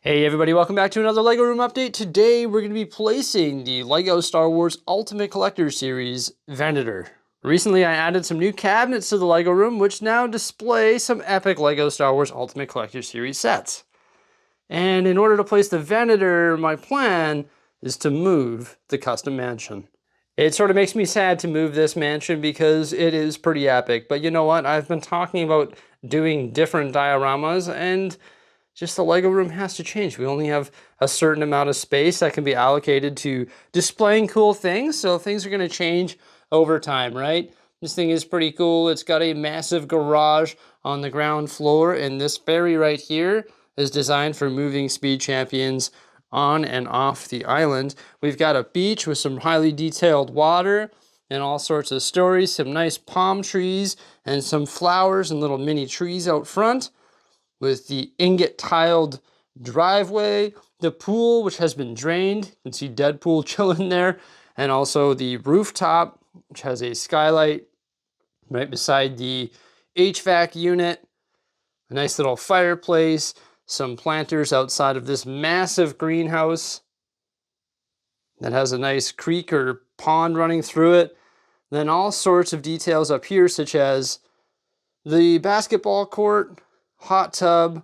Hey everybody, welcome back to another LEGO Room Update. Today we're going to be placing the LEGO Star Wars Ultimate Collector Series Venator. Recently I added some new cabinets to the LEGO Room which now display some epic LEGO Star Wars Ultimate Collector Series sets. And in order to place the Venator, my plan is to move the custom mansion. It sort of makes me sad to move this mansion because it is pretty epic, but you know what? I've been talking about doing different dioramas and just the LEGO room has to change. We only have a certain amount of space that can be allocated to displaying cool things, so things are going to change over time, right? This thing is pretty cool. It's got a massive garage on the ground floor, and this ferry right here is designed for moving speed champions on and off the island. We've got a beach with some highly detailed water and all sorts of stories, some nice palm trees and some flowers and little mini trees out front, with the ingot tiled driveway, the pool which has been drained. You can see Deadpool chilling there, and also the rooftop which has a skylight right beside the HVAC unit, a nice little fireplace, some planters outside of this massive greenhouse that has a nice creek or pond running through it. Then all sorts of details up here such as the basketball court, hot tub,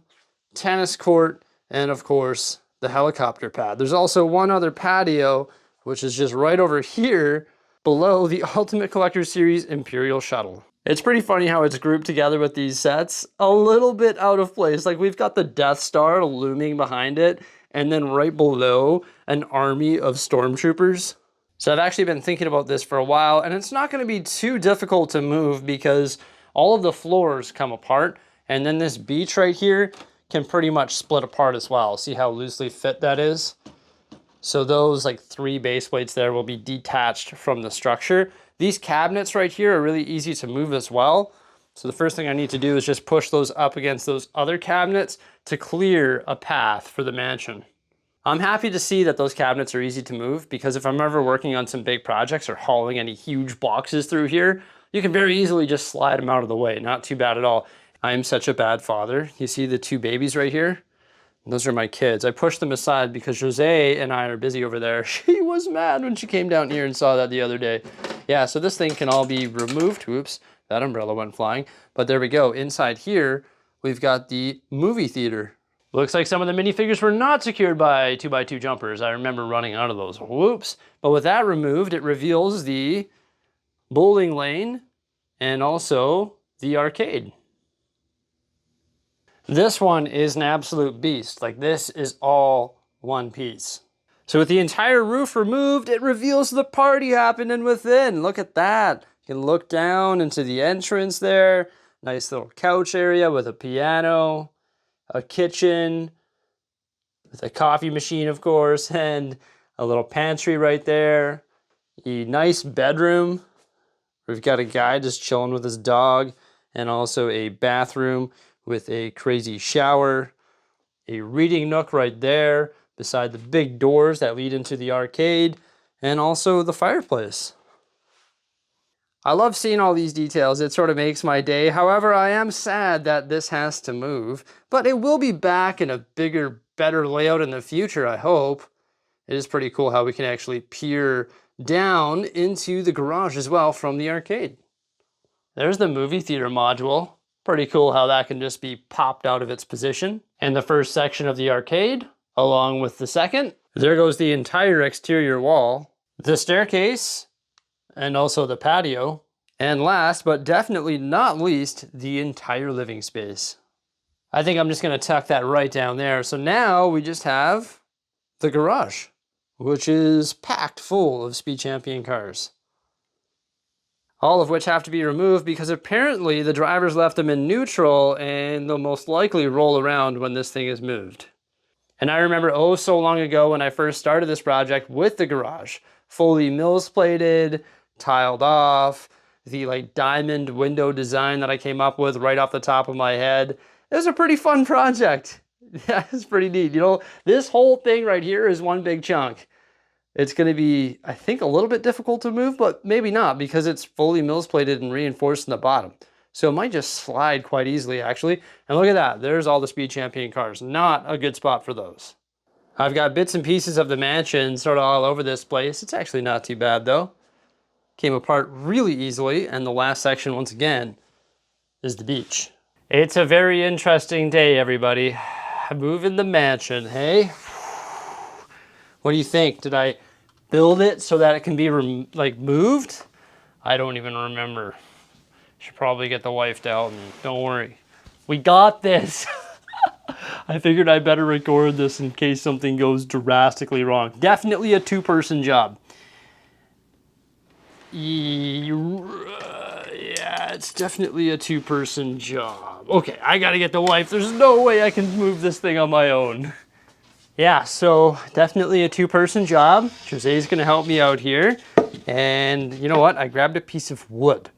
tennis court, and of course the helicopter pad. There's also one other patio which is just right over here below the Ultimate Collector Series Imperial Shuttle. It's pretty funny how it's grouped together with these sets. A little bit out of place. Like we've got the Death Star looming behind it and then right below an army of stormtroopers. So I've actually been thinking about this for a while, and it's not going to be too difficult to move because all of the floors come apart. And then this beach right here can pretty much split apart as well. See how loosely fit that is? So those like 3 base plates there will be detached from the structure. These cabinets right here are really easy to move as well. So the first thing I need to do is just push those up against those other cabinets to clear a path for the mansion. I'm happy to see that those cabinets are easy to move because if I'm ever working on some big projects or hauling any huge boxes through here, you can very easily just slide them out of the way. Not too bad at all. I am such a bad father. You see the 2 babies right here? Those are my kids. I pushed them aside because Jose and I are busy over there. She was mad when she came down here and saw that the other day. Yeah, so this thing can all be removed. Whoops, that umbrella went flying. But there we go. Inside here, we've got the movie theater. Looks like some of the minifigures were not secured by 2x2 jumpers. I remember running out of those. Whoops. But with that removed, it reveals the bowling lane and also the arcade. This one is an absolute beast. Like this is all one piece. So with the entire roof removed, it reveals the party happening within. Look at that. You can look down into the entrance there. Nice little couch area with a piano, a kitchen with a coffee machine, of course, and a little pantry right there. A nice bedroom. We've got a guy just chilling with his dog, and also a bathroom with a crazy shower, a reading nook right there beside the big doors that lead into the arcade, and also the fireplace. I love seeing all these details. It sort of makes my day. However, I am sad that this has to move, but it will be back in a bigger, better layout in the future, I hope. It is pretty cool how we can actually peer down into the garage as well from the arcade. There's the movie theater module. Pretty cool how that can just be popped out of its position. And the first section of the arcade, along with the second. There goes the entire exterior wall, the staircase, and also the patio. And last, but definitely not least, the entire living space. I think I'm just gonna tuck that right down there. So now we just have the garage, which is packed full of Speed Champion cars. All of which have to be removed because apparently the drivers left them in neutral and they'll most likely roll around when this thing is moved. And I remember oh so long ago when I first started this project with the garage, fully mills plated, tiled off, the like diamond window design that I came up with right off the top of my head. It was a pretty fun project. Yeah, it's pretty neat. You know, this whole thing right here is one big chunk. It's going to be, I think, a little bit difficult to move, but maybe not because it's fully mills plated and reinforced in the bottom. So it might just slide quite easily, actually. And look at that, there's all the Speed Champion cars. Not a good spot for those. I've got bits and pieces of the mansion sort of all over this place. It's actually not too bad though. Came apart really easily, and the last section, once again, is the beach. It's a very interesting day, everybody. Moving the mansion, hey? What do you think? Did I build it so that it can be like moved? I don't even remember. Should probably get the wife out, and don't worry. We got this. I figured I better record this in case something goes drastically wrong. Definitely a two-person job. Yeah, it's definitely a two-person job. Okay, I gotta get the wife. There's no way I can move this thing on my own. Yeah, so definitely a two-person job. Jose's gonna help me out here. And you know what? I grabbed a piece of wood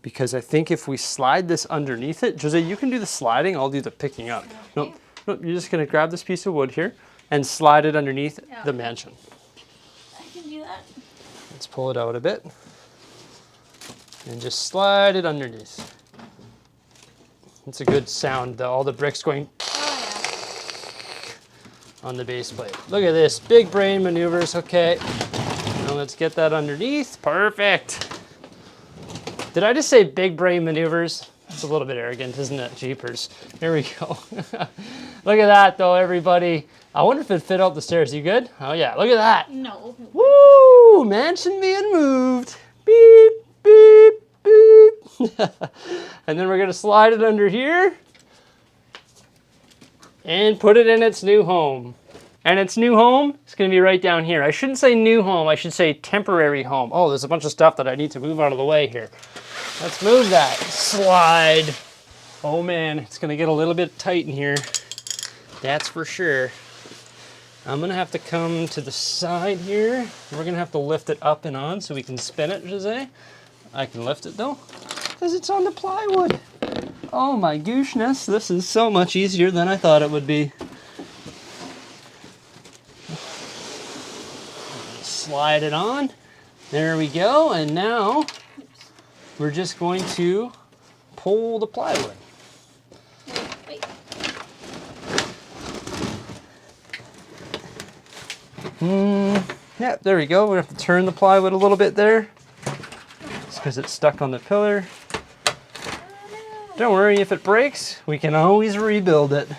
because I think if we slide this underneath it, Jose, you can do the sliding, I'll do the picking up. Okay. Nope, you're just gonna grab this piece of wood here and slide it underneath the mansion. I can do that. Let's pull it out a bit. And just slide it underneath. It's a good sound, though. All the bricks going on the base plate. Look at this, big brain maneuvers. Okay, now let's get that underneath. Perfect. Did I just say big brain maneuvers? That's a little bit arrogant, isn't it? Jeepers. Here we go. Look at that, though, everybody. I wonder if it fit out the stairs. You good? Oh yeah, look at that. No. Woo! Mansion being moved. Beep. Beep, beep. And then we're gonna slide it under here and put it in its new home. And its new home is gonna be right down here. I shouldn't say new home, I should say temporary home. Oh, there's a bunch of stuff that I need to move out of the way here. Let's move that. Slide. Oh man, it's gonna get a little bit tight in here. That's for sure. I'm gonna have to come to the side here. We're gonna have to lift it up and on so we can spin it, Jose. I can lift it though, because it's on the plywood. Oh my gooshness, this is so much easier than I thought it would be. Slide it on. There we go, and now we're just going to pull the plywood. Wait. Yeah, there we go. We have to turn the plywood a little bit there. Because it's stuck on the pillar. Don't worry, if it breaks, we can always rebuild it.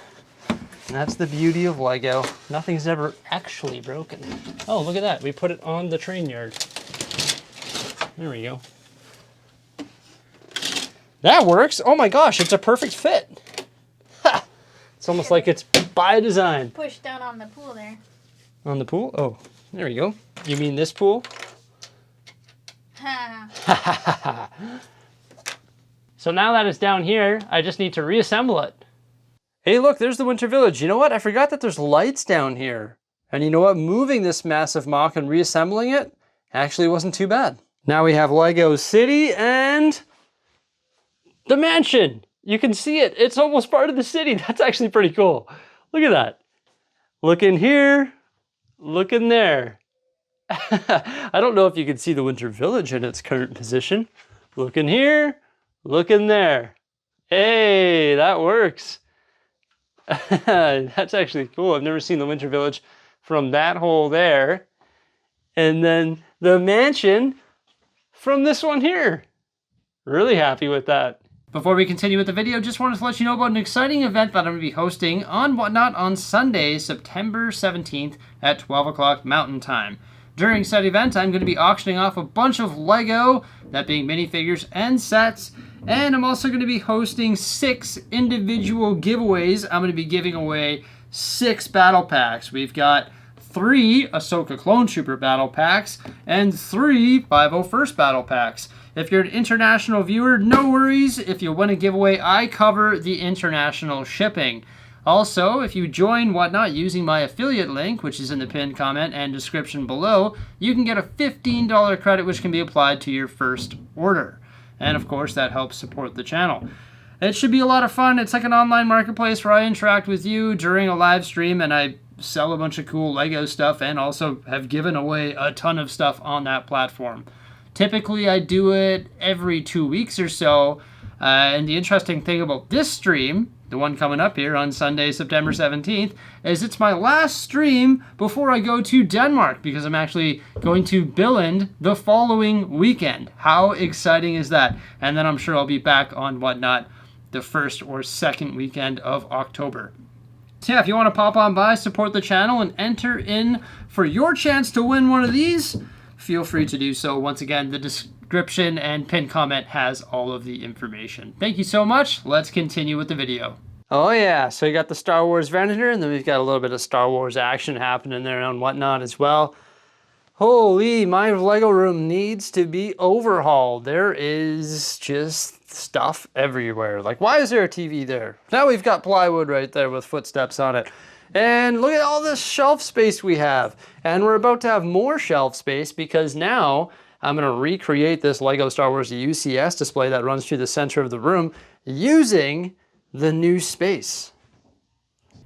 And that's the beauty of Lego. Nothing's ever actually broken. Oh, look at that. We put it on the train yard. There we go. That works. Oh my gosh, it's a perfect fit. Ha! It's almost like it's by design. Push down on the pool there. On the pool? Oh, there we go. You mean this pool? So now that it's down here, I just need to reassemble it. Hey look, there's the Winter Village. You know what? I forgot that there's lights down here. And you know what? Moving this massive mock and reassembling it actually wasn't too bad. Now we have Lego City and the mansion. You can see it. It's almost part of the city. That's actually pretty cool. Look at that. Look in here. Look in there. I don't know if you can see the Winter Village in its current position. Look in here, look in there. Hey, that works. That's actually cool. I've never seen the Winter Village from that hole there. And then the mansion from this one here. Really happy with that. Before we continue with the video, just wanted to let you know about an exciting event that I'm going to be hosting on Whatnot on Sunday, September 17th at 12 o'clock Mountain Time. During said event, I'm going to be auctioning off a bunch of Lego, that being minifigures and sets, and I'm also going to be hosting 6 individual giveaways. I'm going to be giving away 6 battle packs. We've got 3 Ahsoka Clone Trooper battle packs and 3 501st battle packs. If you're an international viewer, no worries. If you win a giveaway, I cover the international shipping. Also, if you join Whatnot using my affiliate link, which is in the pinned comment and description below, you can get a $15 credit which can be applied to your first order. And of course, that helps support the channel. It should be a lot of fun. It's like an online marketplace where I interact with you during a live stream and I sell a bunch of cool Lego stuff and also have given away a ton of stuff on that platform. Typically, I do it every 2 weeks or so. And the interesting thing about this stream, the one coming up here on Sunday, September 17th, is it's my last stream before I go to Denmark, because I'm actually going to Billund the following weekend. How exciting is that? And then I'm sure I'll be back on Whatnot the first or second weekend of October. So yeah, if you want to pop on by, support the channel, and enter in for your chance to win one of these, feel free to do so. Once again, the description and pinned comment has all of the information. Thank you so much. Let's continue with the video. Oh yeah, so you got the Star Wars Venator, and then we've got a little bit of Star Wars action happening there on Whatnot as well. Holy, my Lego room needs to be overhauled. There is just stuff everywhere. Like, why is there a TV there? Now we've got plywood right there with footsteps on it. And look at all this shelf space we have. And we're about to have more shelf space, because now I'm going to recreate this LEGO Star Wars UCS display that runs through the center of the room using the new space.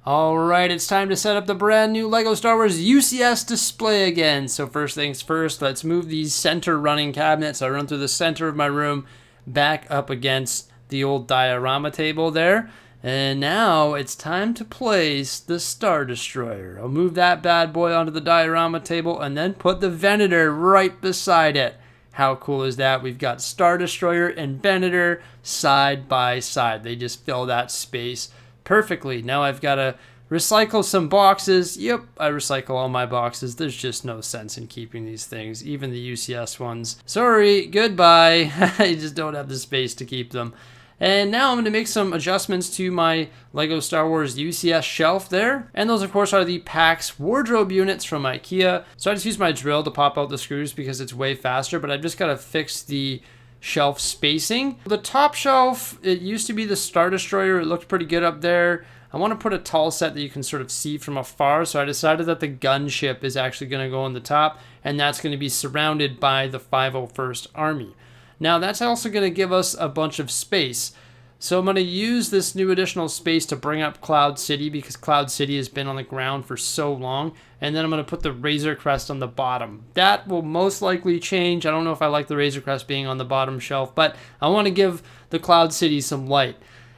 All right, it's time to set up the brand new LEGO Star Wars UCS display again. So first things first, let's move these center running cabinets. I run through the center of my room back up against the old diorama table there. And now it's time to place the Star Destroyer. I'll move that bad boy onto the diorama table and then put the Venator right beside it. How cool is that? We've got Star Destroyer and Venator side by side. They just fill that space perfectly. Now I've got to recycle some boxes. Yep, I recycle all my boxes. There's just no sense in keeping these things, even the UCS ones. Sorry, goodbye. I just don't have the space to keep them. And now I'm going to make some adjustments to my LEGO Star Wars UCS shelf there. And those, of course, are the PAX wardrobe units from IKEA. So I just use my drill to pop out the screws because it's way faster, but I've just got to fix the shelf spacing. The top shelf, it used to be the Star Destroyer. It looked pretty good up there. I want to put a tall set that you can sort of see from afar, so I decided that the gunship is actually going to go on the top, and that's going to be surrounded by the 501st Army. Now that's also going to give us a bunch of space. So I'm going to use this new additional space to bring up Cloud City, because Cloud City has been on the ground for so long. And then I'm going to put the Razor Crest on the bottom. That will most likely change. I don't know if I like the Razor Crest being on the bottom shelf, but I want to give the Cloud City some light.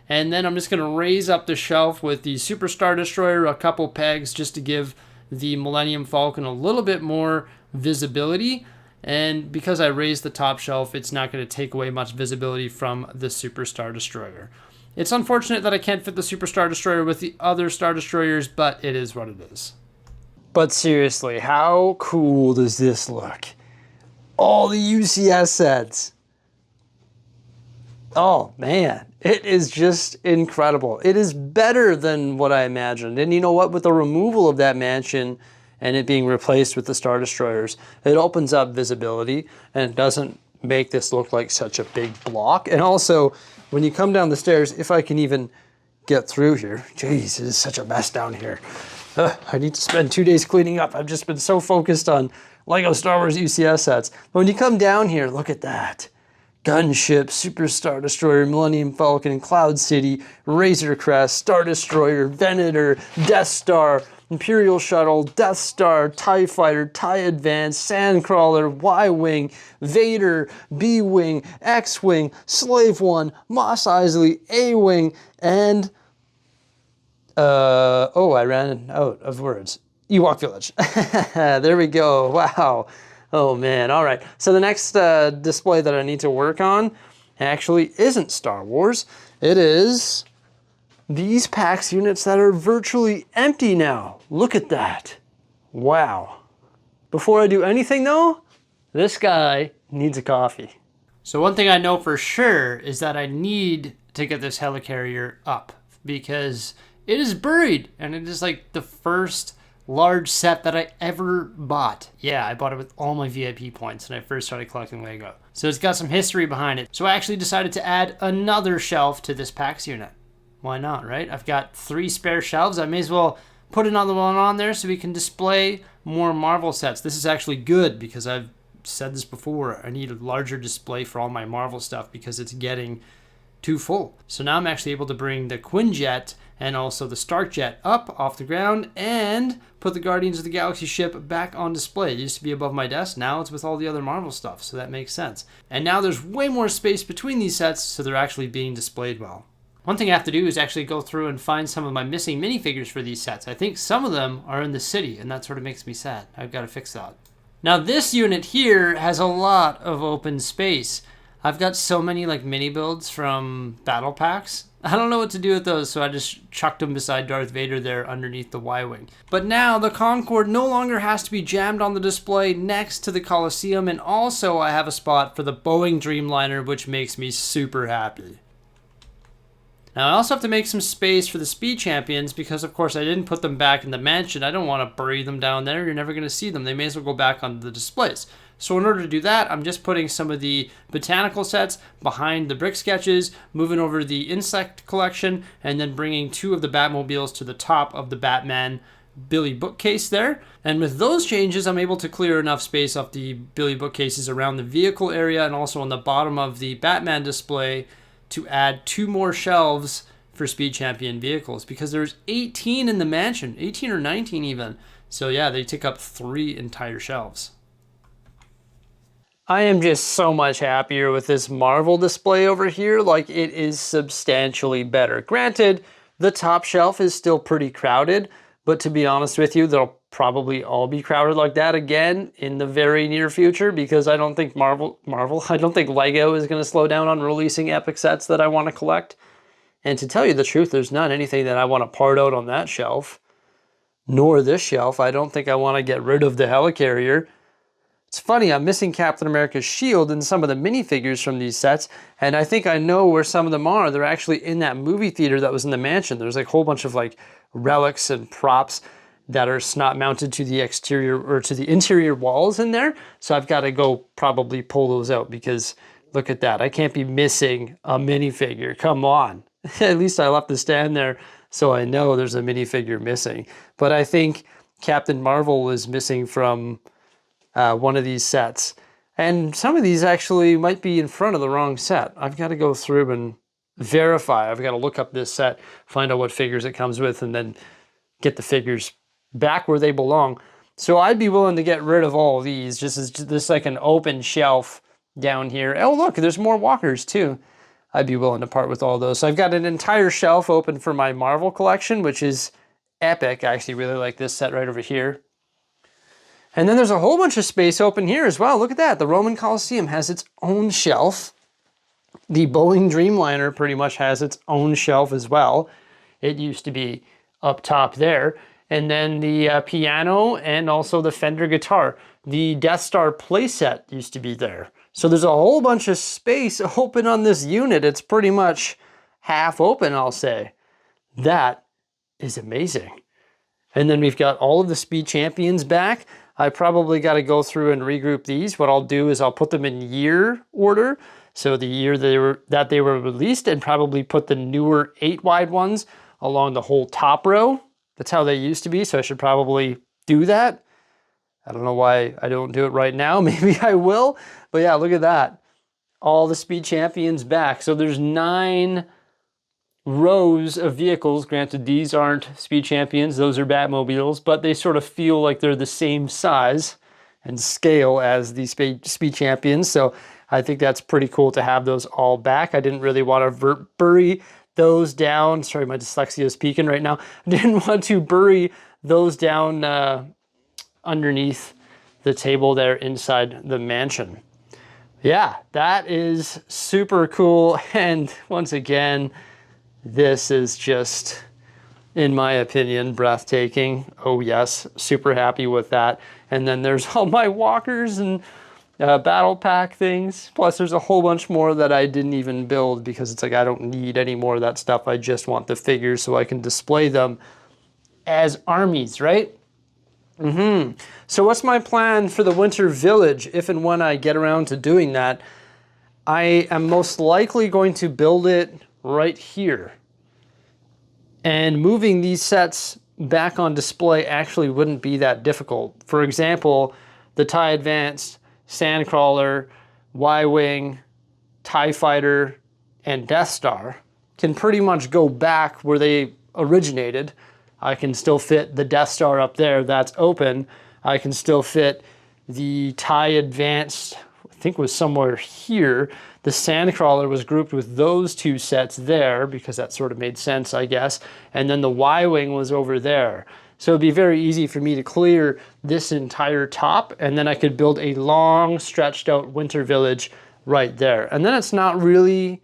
And then I'm just going to raise up the shelf with the Super Star Destroyer, a couple pegs, just to give the Millennium Falcon a little bit more visibility. And because I raised the top shelf, it's not going to take away much visibility from the Super Star Destroyer. It's unfortunate that I can't fit the Super Star Destroyer with the other Star Destroyers, but it is what it is. But seriously, how cool does this look? All the UCS sets. Oh man, it is just incredible. It is better than what I imagined. And you know what? With the removal of that mansion and it being replaced with the Star Destroyers, it opens up visibility and it doesn't make this look like such a big block. And also, when you come down the stairs, if I can even get through here, jeez, it is such a mess down here. I need to spend 2 days cleaning up. I've just been so focused on LEGO Star Wars UCS sets. But when you come down here, look at that. Gunship, Super Star Destroyer, Millennium Falcon, Cloud City, Razor Crest, Star Destroyer, Venator, Death Star, Imperial Shuttle, Death Star, TIE Fighter, TIE Advance, Sandcrawler, Y-Wing, Vader, B-Wing, X-Wing, Slave One, Mos Eisley, A-Wing, and I ran out of words. Ewok Village. There we go. Wow. Oh man. All right. So the next display that I need to work on actually isn't Star Wars. It is these PAX units that are virtually empty now. Look at that. Wow. Before I do anything though, this guy needs a coffee. So one thing I know for sure is that I need to get this helicarrier up, because it is buried, and it is like the first large set that I ever bought. Yeah, I bought it with all my VIP points when I first started collecting LEGO. So it's got some history behind it. So I actually decided to add another shelf to this PAX unit. Why not, right? I've got 3 spare shelves. I may as well put another one on there so we can display more Marvel sets. This is actually good because I've said this before. I need a larger display for all my Marvel stuff because it's getting too full. So now I'm actually able to bring the Quinjet and also the Stark Jet up off the ground, and put the Guardians of the Galaxy ship back on display. It used to be above my desk, now it's with all the other Marvel stuff, so that makes sense. And now there's way more space between these sets, so they're actually being displayed well. One thing I have to do is actually go through and find some of my missing minifigures for these sets. I think some of them are in the city, and that sort of makes me sad. I've got to fix that. Now this unit here has a lot of open space. I've got so many like mini builds from battle packs. I don't know what to do with those, so I just chucked them beside Darth Vader there underneath the Y-Wing. But now the Concorde no longer has to be jammed on the display next to the Coliseum, and also I have a spot for the Boeing Dreamliner, which makes me super happy. Now I also have to make some space for the Speed Champions because of course I didn't put them back in the mansion. I don't want to bury them down there. You're never going to see them. They may as well go back on the displays. So in order to do that, I'm just putting some of the botanical sets behind the brick sketches, moving over the insect collection, and then bringing 2 of the Batmobiles to the top of the Batman Billy bookcase there. And with those changes, I'm able to clear enough space off the Billy bookcases around the vehicle area and also on the bottom of the Batman display to add 2 more shelves for Speed Champion vehicles, because there's 18 in the mansion, 18 or 19 even. So yeah, they take up 3 entire shelves. I am just so much happier with this Marvel display over here. Like, it is substantially better. Granted, the top shelf is still pretty crowded, but to be honest with you, they'll probably all be crowded like that again in the very near future, because I don't think I don't think LEGO is going to slow down on releasing epic sets that I want to collect. And to tell you the truth, there's not anything that I want to part out on that shelf, nor this shelf. I don't think I want to get rid of the helicarrier. It's funny, I'm missing Captain America's shield and some of the minifigures from these sets, and I think I know where some of them are. They're actually in that movie theater that was in the mansion. There's like a whole bunch of like relics and props that are not mounted to the exterior or to the interior walls in there. So I've got to go probably pull those out, because look at that. I can't be missing a minifigure. Come on. At least I left the stand there so I know there's a minifigure missing. But I think Captain Marvel was missing from one of these sets. And some of these actually might be in front of the wrong set. I've got to go through and verify. I've got to look up this set, find out what figures it comes with, and then get the figures back where they belong. So I'd be willing to get rid of all of these, just as this like an open shelf down here. Oh look, there's more walkers too. I'd be willing to part with all those. So I've got an entire shelf open for my Marvel collection, which is epic. I actually really like this set right over here. And then there's a whole bunch of space open here as well. Look at that. The Roman Coliseum has its own shelf. The Boeing Dreamliner pretty much has its own shelf as well. It used to be up top there. And then the piano and also the Fender guitar. The Death Star playset used to be there. So there's a whole bunch of space open on this unit. It's pretty much half open, I'll say. That is amazing. And then we've got all of the Speed Champions back. I probably got to go through and regroup these. What I'll do is I'll put them in year order. So the year that they were released, and probably put the newer 8-wide ones along the whole top row. That's how they used to be. So I should probably do that. I don't know why I don't do it right now. Maybe I will. But yeah, look at that. All the Speed Champions back. So there's 9 rows of vehicles. Granted, these aren't Speed Champions, those are Batmobiles, but they sort of feel like they're the same size and scale as the Speed Champions. So I think that's pretty cool to have those all back. I didn't really want to bury those down. Sorry, my dyslexia is peaking right now. I didn't want to bury those down underneath the table there inside the mansion. Yeah, that is super cool. And once again, this is just, in my opinion, breathtaking. Oh yes, super happy with that. And then there's all my walkers and battle pack things. Plus there's a whole bunch more that I didn't even build, because it's like I don't need any more of that stuff. I just want the figures so I can display them as armies, right? So what's my plan for the Winter Village if and when I get around to doing that? I am most likely going to build it right here. And moving these sets back on display actually wouldn't be that difficult. For example, the TIE Advanced, Sandcrawler, Y-Wing, TIE Fighter, and Death Star can pretty much go back where they originated. I can still fit the Death Star up there, that's open. I can still fit the TIE Advanced, I think was somewhere here. The Sandcrawler was grouped with those two sets there because that sort of made sense, I guess. And then the Y-Wing was over there. So it'd be very easy for me to clear this entire top, and then I could build a long stretched out winter village right there. And then it's not really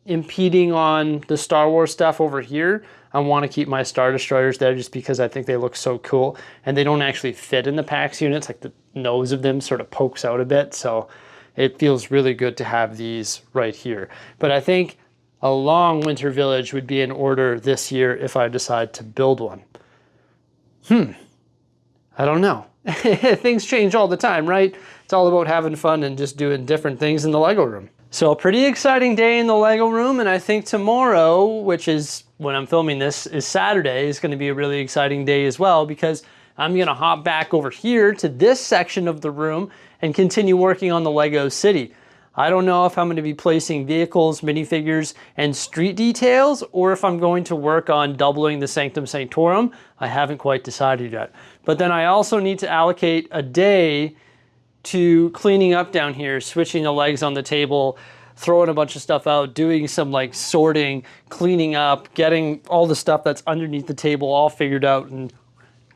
impeding on the Star Wars stuff over here. I want to keep my Star Destroyers there just because I think they look so cool, and they don't actually fit in the PAX units. Like the nose of them sort of pokes out a bit, so it feels really good to have these right here. But I think a long winter village would be in order this year if I decide to build one. I don't know. Things change all the time, right? It's all about having fun and just doing different things in the LEGO room. So a pretty exciting day in the LEGO room, and I think tomorrow, which is when I'm filming this, is Saturday, is going to be a really exciting day as well, because I'm going to hop back over here to this section of the room and continue working on the LEGO city. I don't know if I'm going to be placing vehicles, minifigures, and street details, or if I'm going to work on doubling the Sanctum Sanctorum. I haven't quite decided yet. But then I also need to allocate a day to cleaning up down here, switching the legs on the table, throwing a bunch of stuff out, doing some like sorting, cleaning up, getting all the stuff that's underneath the table all figured out and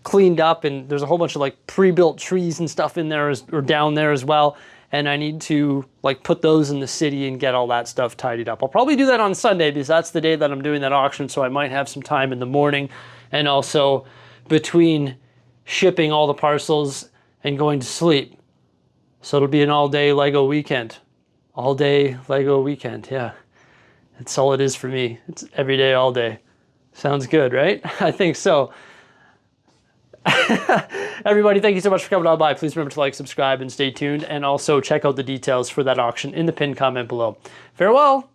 cleaned up. And there's a whole bunch of like pre-built trees and stuff in there or down there as well. And I need to like put those in the city and get all that stuff tidied up. I'll probably do that on Sunday because that's the day that I'm doing that auction, so I might have some time in the morning, and also between shipping all the parcels and going to sleep. So it'll be an all-day LEGO weekend. All-day LEGO weekend, yeah. That's all it is for me. It's every day, all day. Sounds good, right? I think so. Everybody, thank you so much for coming on by. Please remember to like, subscribe, and stay tuned. And also check out the details for that auction in the pinned comment below. Farewell.